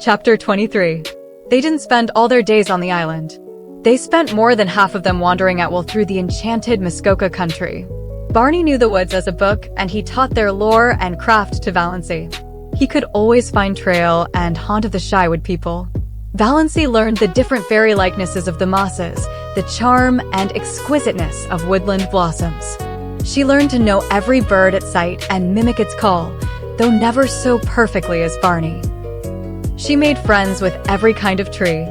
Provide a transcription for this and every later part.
Chapter 23. They didn't spend all their days on the island. They spent more than half of them wandering at will through the enchanted Muskoka country. Barney knew the woods as a book, and he taught their lore and craft to Valancy. He could always find trail and haunt of the shywood people. Valancy learned the different fairy likenesses of the mosses, the charm and exquisiteness of woodland blossoms. She learned to know every bird at sight and mimic its call, though never so perfectly as Barney. She made friends with every kind of tree.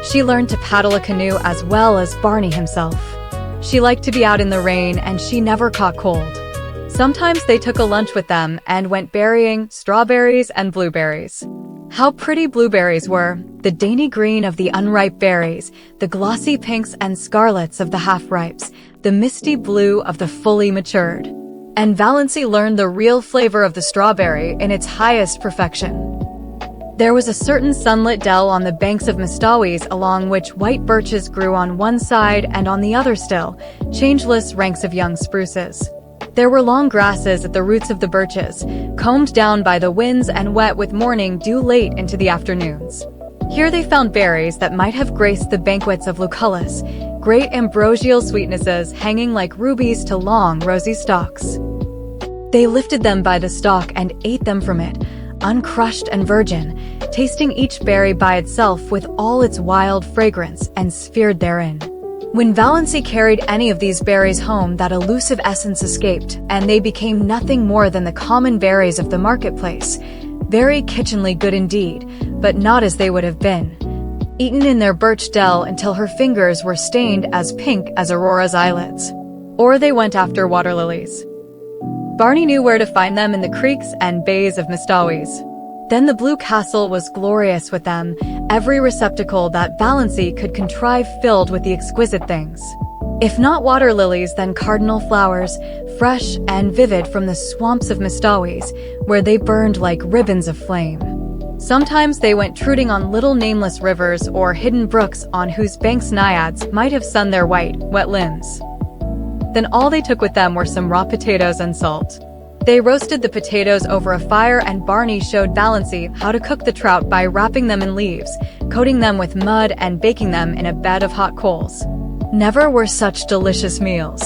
She learned to paddle a canoe as well as Barney himself. She liked to be out in the rain, and she never caught cold. Sometimes they took a lunch with them and went berrying strawberries and blueberries. How pretty blueberries were, the dainty green of the unripe berries, the glossy pinks and scarlets of the half-ripes, the misty blue of the fully matured. And Valancy learned the real flavor of the strawberry in its highest perfection. There was a certain sunlit dell on the banks of Mistawis along which white birches grew on one side and on the other still, changeless ranks of young spruces. There were long grasses at the roots of the birches, combed down by the winds and wet with morning dew late into the afternoons. Here they found berries that might have graced the banquets of Lucullus, great ambrosial sweetnesses hanging like rubies to long rosy stalks. They lifted them by the stalk and ate them from it, uncrushed and virgin, tasting each berry by itself with all its wild fragrance and sphered therein. When Valancy carried any of these berries home, that elusive essence escaped, and they became nothing more than the common berries of the marketplace, very kitchenly good indeed, but not as they would have been, eaten in their birch dell until her fingers were stained as pink as Aurora's eyelids. Or they went after water lilies. Barney knew where to find them in the creeks and bays of Mistawis. Then the Blue Castle was glorious with them, every receptacle that Valancy could contrive filled with the exquisite things. If not water lilies, then cardinal flowers, fresh and vivid from the swamps of Mistawis, where they burned like ribbons of flame. Sometimes they went trudging on little nameless rivers or hidden brooks on whose banks naiads might have sunned their white, wet limbs. Then all they took with them were some raw potatoes and salt. They roasted the potatoes over a fire, and Barney showed Valancy how to cook the trout by wrapping them in leaves, coating them with mud and baking them in a bed of hot coals. Never were such delicious meals.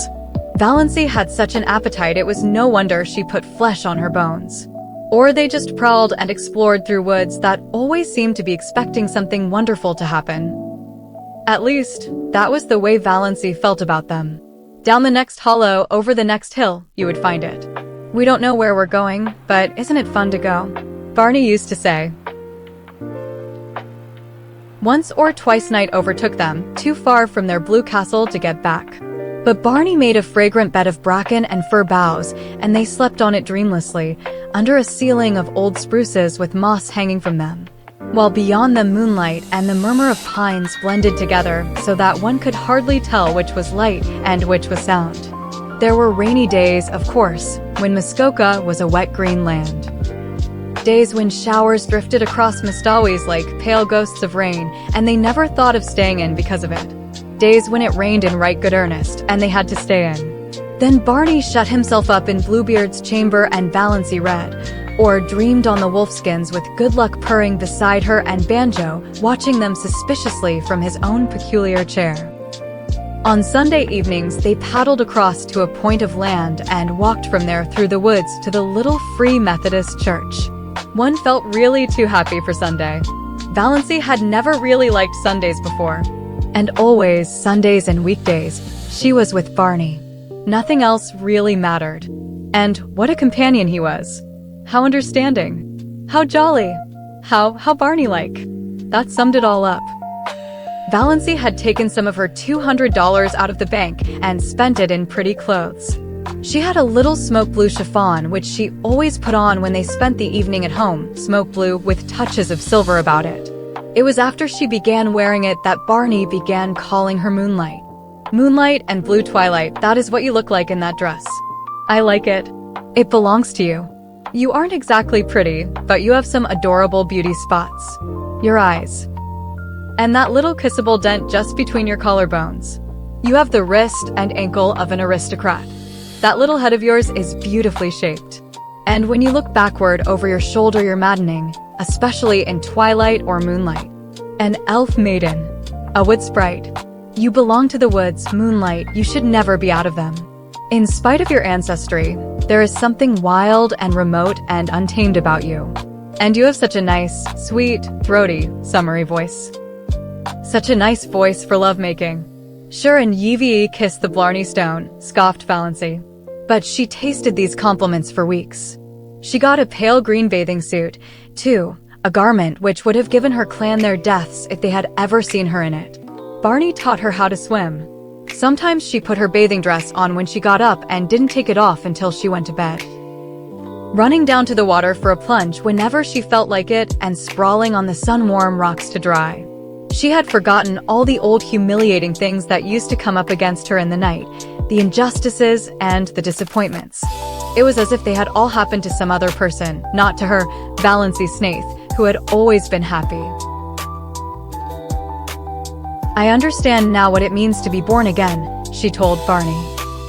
Valancy had such an appetite it was no wonder she put flesh on her bones. Or they just prowled and explored through woods that always seemed to be expecting something wonderful to happen. At least, that was the way Valancy felt about them. Down the next hollow, over the next hill, you would find it. We don't know where we're going, but isn't it fun to go? Barney used to say. Once or twice night overtook them, too far from their blue castle to get back. But Barney made a fragrant bed of bracken and fir boughs, and they slept on it dreamlessly, under a ceiling of old spruces with moss hanging from them, while beyond them moonlight and the murmur of pines blended together so that one could hardly tell which was light and which was sound. There were rainy days, of course, when Muskoka was a wet green land. Days when showers drifted across Mistawis like pale ghosts of rain, and they never thought of staying in because of it. Days when it rained in right good earnest, and they had to stay in. Then Barney shut himself up in Bluebeard's chamber and Valancy read, or dreamed on the wolfskins with Good Luck purring beside her and Banjo watching them suspiciously from his own peculiar chair. On Sunday evenings they paddled across to a point of land and walked from there through the woods to the little Free Methodist church. One felt really too happy for Sunday. Valancy had never really liked Sundays before. And always, Sundays and weekdays, she was with Barney. Nothing else really mattered. And what a companion he was. How understanding. How jolly. How Barney-like. That summed it all up. Valancy had taken some of her $200 out of the bank and spent it in pretty clothes. She had a little smoke blue chiffon which she always put on when they spent the evening at home, smoke blue with touches of silver about it. It was after she began wearing it that Barney began calling her Moonlight. Moonlight and Blue Twilight, that is what you look like in that dress. I like it. It belongs to you. You aren't exactly pretty, but you have some adorable beauty spots. Your eyes. And that little kissable dent just between your collarbones. You have the wrist and ankle of an aristocrat. That little head of yours is beautifully shaped. And when you look backward over your shoulder, you're maddening, especially in twilight or moonlight. An elf maiden. A wood sprite. You belong to the woods, moonlight, you should never be out of them. In spite of your ancestry, there is something wild and remote and untamed about you. And you have such a nice, sweet, throaty, summery voice. Such a nice voice for lovemaking. Sure, and Yve kissed the Blarney Stone, scoffed Valancy. But she tasted these compliments for weeks. She got a pale green bathing suit, too, a garment which would have given her clan their deaths if they had ever seen her in it. Barney taught her how to swim. Sometimes she put her bathing dress on when she got up and didn't take it off until she went to bed. Running down to the water for a plunge whenever she felt like it and sprawling on the sun-warm rocks to dry. She had forgotten all the old humiliating things that used to come up against her in the night, the injustices and the disappointments. It was as if they had all happened to some other person, not to her, Valancy Snaith, who had always been happy. I understand now what it means to be born again, she told Barney.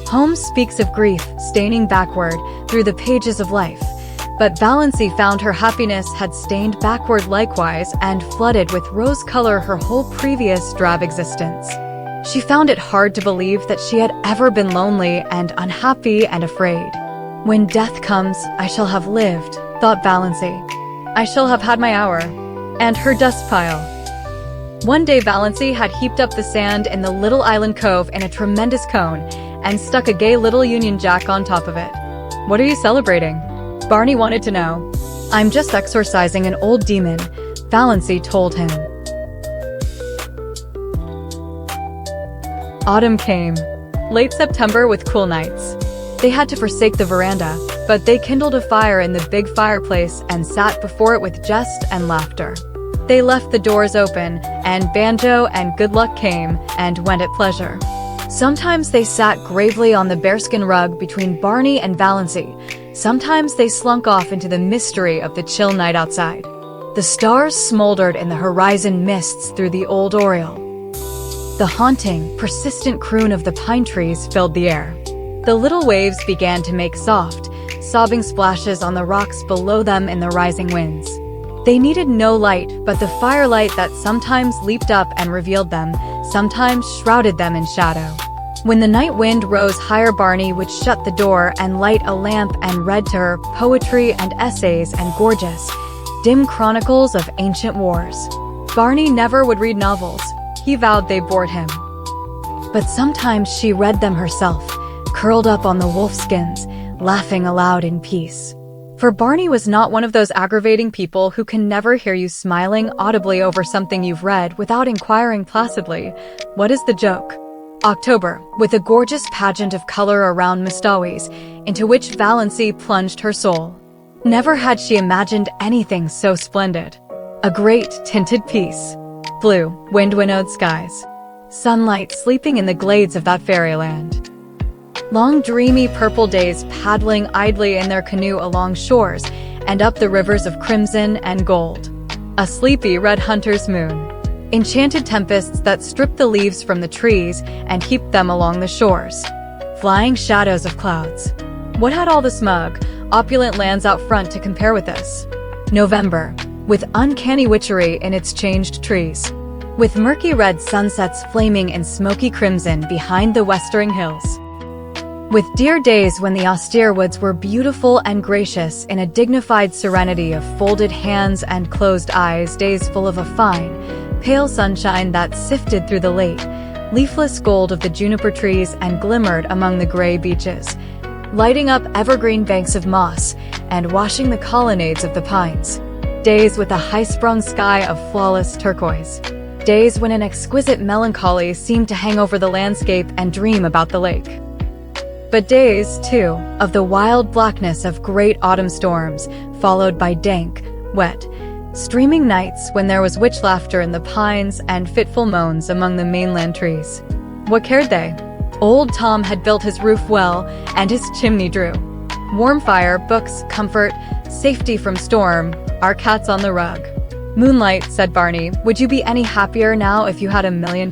Holmes speaks of grief staining backward through the pages of life, but Valancy found her happiness had stained backward likewise and flooded with rose color her whole previous drab existence. She found it hard to believe that she had ever been lonely and unhappy and afraid. When death comes, I shall have lived, thought Valancy. I shall have had my hour. And her dust pile. One day Valancy had heaped up the sand in the little island cove in a tremendous cone and stuck a gay little Union Jack on top of it. What are you celebrating? Barney wanted to know. I'm just exorcising an old demon, Valancy told him. Autumn came. Late September with cool nights. They had to forsake the veranda, but they kindled a fire in the big fireplace and sat before it with jest and laughter. They left the doors open, and banjo and good luck came and went at pleasure. Sometimes they sat gravely on the bearskin rug between Barney and Valancy. Sometimes they slunk off into the mystery of the chill night outside. The stars smoldered in the horizon mists through the old oriel. The haunting, persistent croon of the pine trees filled the air. The little waves began to make soft, sobbing splashes on the rocks below them in the rising winds. They needed no light but the firelight that sometimes leaped up and revealed them, sometimes shrouded them in shadow. When the night wind rose higher, Barney would shut the door and light a lamp and read to her poetry and essays and gorgeous, dim chronicles of ancient wars. Barney never would read novels. He vowed they bored him. But sometimes she read them herself, curled up on the wolfskins, laughing aloud in peace. For Barney was not one of those aggravating people who can never hear you smiling audibly over something you've read without inquiring placidly, what is the joke? October, with a gorgeous pageant of color around Mistawis, into which Valancy plunged her soul. Never had she imagined anything so splendid. A great, tinted piece. Blue, wind-winnowed skies. Sunlight sleeping in the glades of that fairyland. Long dreamy purple days paddling idly in their canoe along shores and up the rivers of crimson and gold. A sleepy red hunter's moon. Enchanted tempests that stripped the leaves from the trees and heaped them along the shores. Flying shadows of clouds. What had all the smug, opulent lands out front to compare with this? November, with uncanny witchery in its changed trees. With murky red sunsets flaming in smoky crimson behind the westering hills. With dear days when the austere woods were beautiful and gracious in a dignified serenity of folded hands and closed eyes, days full of a fine, pale sunshine that sifted through the late, leafless gold of the juniper trees and glimmered among the gray beeches, lighting up evergreen banks of moss and washing the colonnades of the pines. Days with a high-sprung sky of flawless turquoise. Days when an exquisite melancholy seemed to hang over the landscape and dream about the lake. But days, too, of the wild blackness of great autumn storms, followed by dank, wet, streaming nights when there was witch laughter in the pines and fitful moans among the mainland trees. What cared they? Old Tom had built his roof well, and his chimney drew. Warm fire, books, comfort, safety from storm, our cats on the rug. Moonlight, said Barney, would you be any happier now if you had $1 million?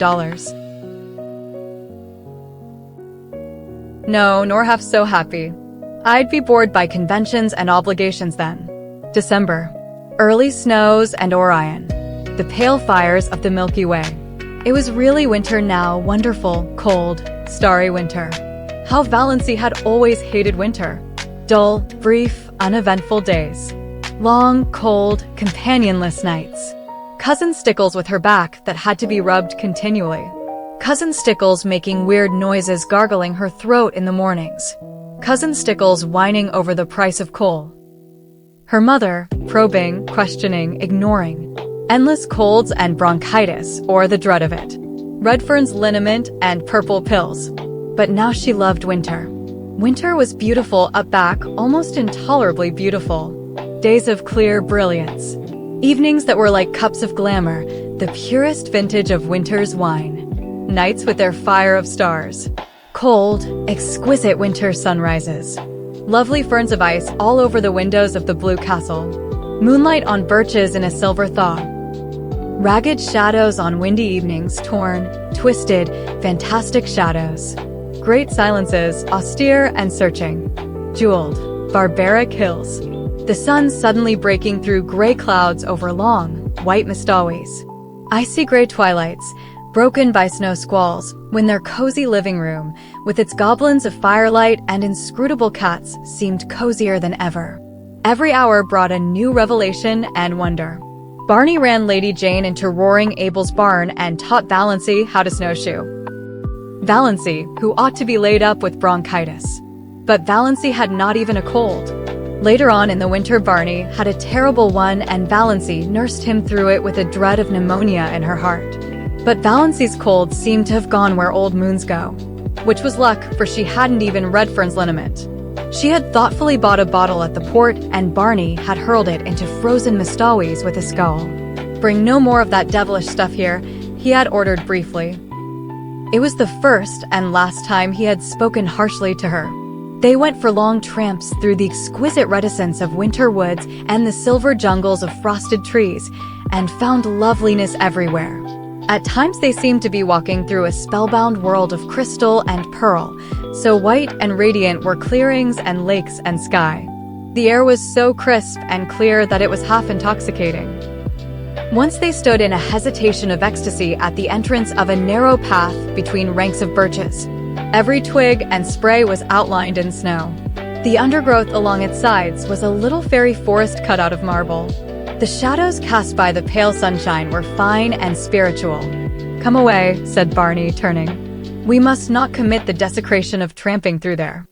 No, nor half so happy. I'd be bored by conventions and obligations then. December. Early snows and Orion. The pale fires of the Milky Way. It was really winter now, wonderful, cold, starry winter. How Valancy had always hated winter. Dull, brief, uneventful days. Long, cold, companionless nights. Cousin Stickles with her back that had to be rubbed continually. Cousin Stickles making weird noises gargling her throat in the mornings. Cousin Stickles whining over the price of coal. Her mother, probing, questioning, ignoring. Endless colds and bronchitis, or the dread of it. Redfern's liniment and purple pills. But now she loved winter. Winter was beautiful up back, almost intolerably beautiful. Days of clear brilliance. Evenings that were like cups of glamour, the purest vintage of winter's wine. Nights with their fire of stars. Cold, exquisite winter sunrises. Lovely ferns of ice all over the windows of the blue castle. Moonlight on birches in a silver thaw. Ragged shadows on windy evenings, torn, twisted, fantastic shadows. Great silences, austere and searching. Jeweled, barbaric hills. The sun suddenly breaking through gray clouds over long, white Mistawis. Icy gray twilights, broken by snow squalls, when their cozy living room, with its goblins of firelight and inscrutable cats, seemed cozier than ever. Every hour brought a new revelation and wonder. Barney ran Lady Jane into roaring Abel's barn and taught Valancy how to snowshoe. Valancy, who ought to be laid up with bronchitis. But Valancy had not even a cold. Later on in the winter, Barney had a terrible one and Valancy nursed him through it with a dread of pneumonia in her heart. But Valancy's cold seemed to have gone where old moons go. Which was luck, for she hadn't even Redfern's liniment. She had thoughtfully bought a bottle at the port, and Barney had hurled it into frozen Mistawis with a scowl. "Bring no more of that devilish stuff here," he had ordered briefly. It was the first and last time he had spoken harshly to her. They went for long tramps through the exquisite reticence of winter woods and the silver jungles of frosted trees, and found loveliness everywhere. At times they seemed to be walking through a spellbound world of crystal and pearl, so white and radiant were clearings and lakes and sky. The air was so crisp and clear that it was half intoxicating. Once they stood in a hesitation of ecstasy at the entrance of a narrow path between ranks of birches. Every twig and spray was outlined in snow. The undergrowth along its sides was a little fairy forest cut out of marble. The shadows cast by the pale sunshine were fine and spiritual. "Come away," said Barney, turning. "We must not commit the desecration of tramping through there."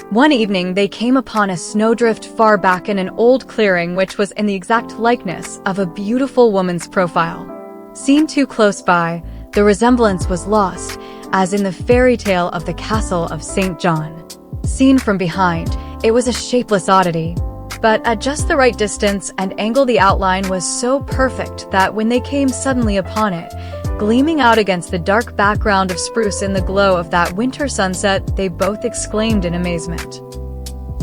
One evening they came upon a snowdrift far back in an old clearing which was in the exact likeness of a beautiful woman's profile. Seen too close by, the resemblance was lost, as in the fairy tale of the castle of St. John. Seen from behind, it was a shapeless oddity. But at just the right distance and angle, the outline was so perfect that when they came suddenly upon it, gleaming out against the dark background of spruce in the glow of that winter sunset, they both exclaimed in amazement.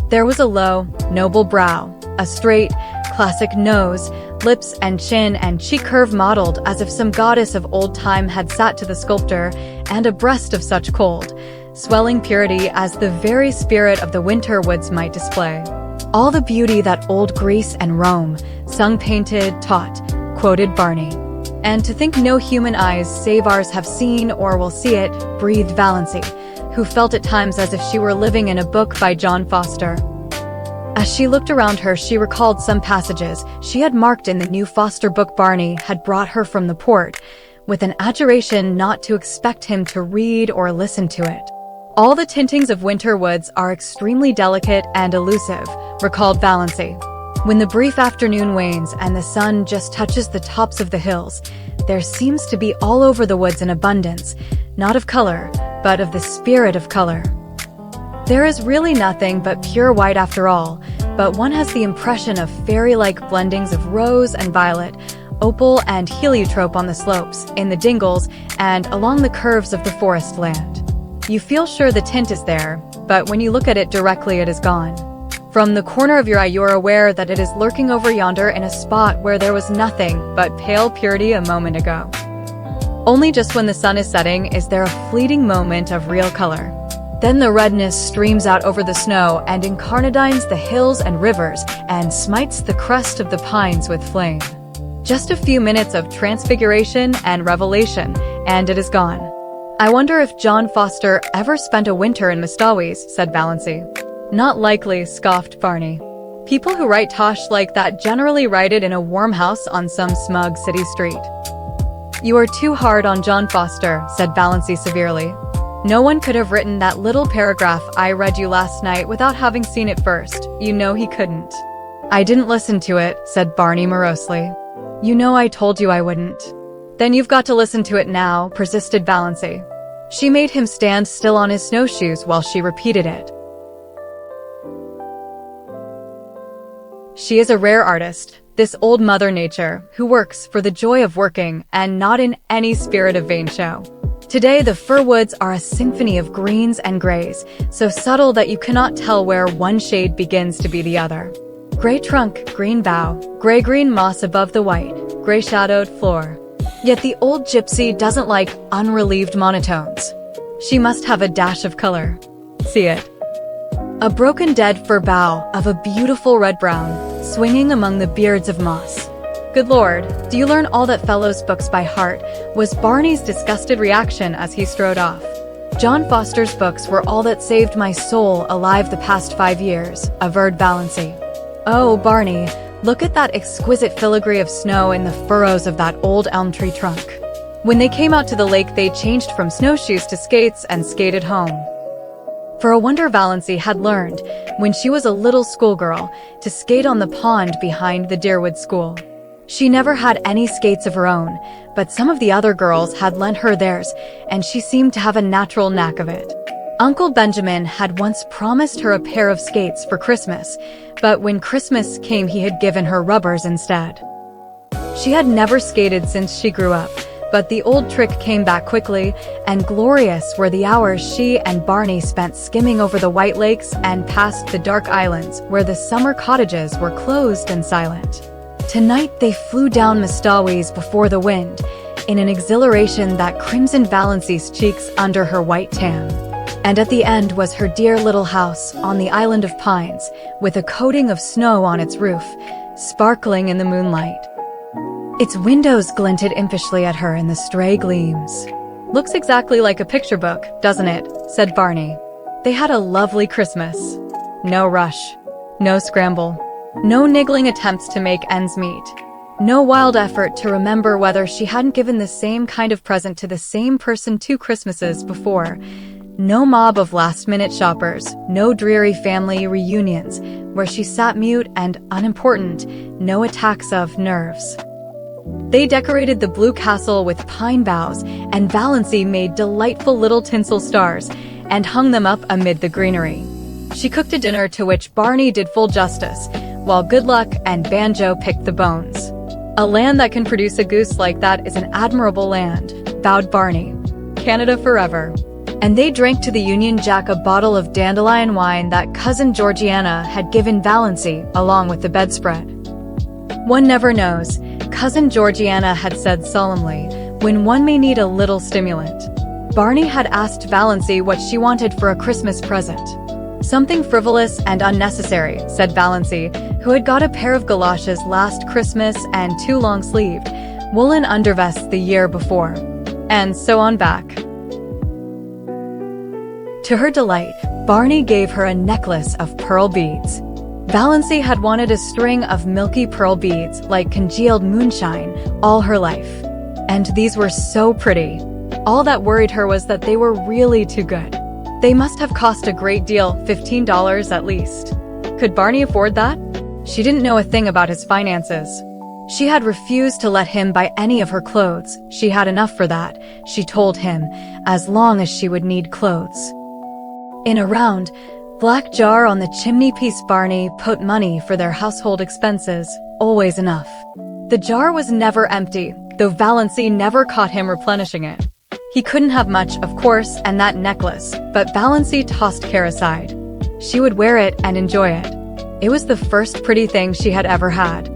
There was a low, noble brow, a straight, classic nose, lips and chin and cheek curve modeled as if some goddess of old time had sat to the sculptor, and a breast of such cold, swelling purity as the very spirit of the winter woods might display. All the beauty that old Greece and Rome, sung, painted, taught, quoted Barney. And to think no human eyes save ours have seen or will see it, breathed Valancy, who felt at times as if she were living in a book by John Foster. As she looked around her, she recalled some passages she had marked in the new Foster book Barney had brought her from the port, with an adjuration not to expect him to read or listen to it. "All the tintings of winter woods are extremely delicate and elusive," recalled Valancy. "When the brief afternoon wanes and the sun just touches the tops of the hills, there seems to be all over the woods an abundance, not of color, but of the spirit of color. There is really nothing but pure white after all, but one has the impression of fairy-like blendings of rose and violet, opal and heliotrope on the slopes, in the dingles, and along the curves of the forest land. You feel sure the tint is there, but when you look at it directly it is gone. From the corner of your eye you are aware that it is lurking over yonder in a spot where there was nothing but pale purity a moment ago. Only just when the sun is setting is there a fleeting moment of real color. Then the redness streams out over the snow and incarnadines the hills and rivers and smites the crest of the pines with flame. Just a few minutes of transfiguration and revelation, and it is gone. I wonder if John Foster ever spent a winter in Mistawis, said Valancy. Not likely, scoffed Barney. People who write tosh like that generally write it in a warm house on some smug city street. You are too hard on John Foster, said Valancy severely. No one could have written that little paragraph I read you last night without having seen it first. You know he couldn't. I didn't listen to it, said Barney morosely. You know I told you I wouldn't. Then you've got to listen to it now, persisted Valancy. She made him stand still on his snowshoes while she repeated it. She is a rare artist, this old Mother Nature, who works for the joy of working and not in any spirit of vain show. Today, the fir woods are a symphony of greens and grays, so subtle that you cannot tell where one shade begins to be the other. Gray trunk, green bough, gray-green moss above the white, gray-shadowed floor. Yet the old gypsy doesn't like unrelieved monotones. She must have a dash of color. See it? A broken dead fir bough of a beautiful red-brown, swinging among the beards of moss. Good Lord, do you learn all that fellow's books by heart, was Barney's disgusted reaction as he strode off. John Foster's books were all that saved my soul alive the past 5 years, averred Valancy. Oh, Barney, look at that exquisite filigree of snow in the furrows of that old elm tree trunk. When they came out to the lake, they changed from snowshoes to skates and skated home. For a wonder, Valancy had learned, when she was a little schoolgirl, to skate on the pond behind the Deerwood School. She never had any skates of her own, but some of the other girls had lent her theirs, and she seemed to have a natural knack of it. Uncle Benjamin had once promised her a pair of skates for Christmas, but when Christmas came, he had given her rubbers instead. She had never skated since she grew up, but the old trick came back quickly, and glorious were the hours she and Barney spent skimming over the White Lakes and past the dark islands where the summer cottages were closed and silent. Tonight they flew down Mistawis before the wind, in an exhilaration that crimsoned Valancy's cheeks under her white tam. And at the end was her dear little house on the island of pines, with a coating of snow on its roof, sparkling in the moonlight. Its windows glinted impishly at her in the stray gleams. Looks exactly like a picture book, doesn't it? Said Barney. They had a lovely Christmas. No rush. No scramble. No niggling attempts to make ends meet. No wild effort to remember whether she hadn't given the same kind of present to the same person 2 Christmases before. No mob of last-minute shoppers, no dreary family reunions, where she sat mute and unimportant, no attacks of nerves. They decorated the blue castle with pine boughs, and Valancy made delightful little tinsel stars, and hung them up amid the greenery. She cooked a dinner to which Barney did full justice, while Good Luck and Banjo picked the bones. A land that can produce a goose like that is an admirable land, vowed Barney. Canada forever. And they drank to the Union Jack a bottle of dandelion wine that Cousin Georgiana had given Valancy along with the bedspread. One never knows, Cousin Georgiana had said solemnly, when one may need a little stimulant. Barney had asked Valancy what she wanted for a Christmas present. Something frivolous and unnecessary, said Valancy, who had got a pair of galoshes last Christmas and 2 long-sleeved, woolen undervests the year before. And so on back. To her delight, Barney gave her a necklace of pearl beads. Valancy had wanted a string of milky pearl beads like congealed moonshine all her life. And these were so pretty. All that worried her was that they were really too good. They must have cost a great deal, $15 at least. Could Barney afford that? She didn't know a thing about his finances. She had refused to let him buy any of her clothes. She had enough for that, she told him, as long as she would need clothes. In a round, black jar on the chimney-piece, Barney put money for their household expenses, always enough. The jar was never empty, though Valancy never caught him replenishing it. He couldn't have much, of course, and that necklace, but Valancy tossed care aside. She would wear it and enjoy it. It was the first pretty thing she had ever had.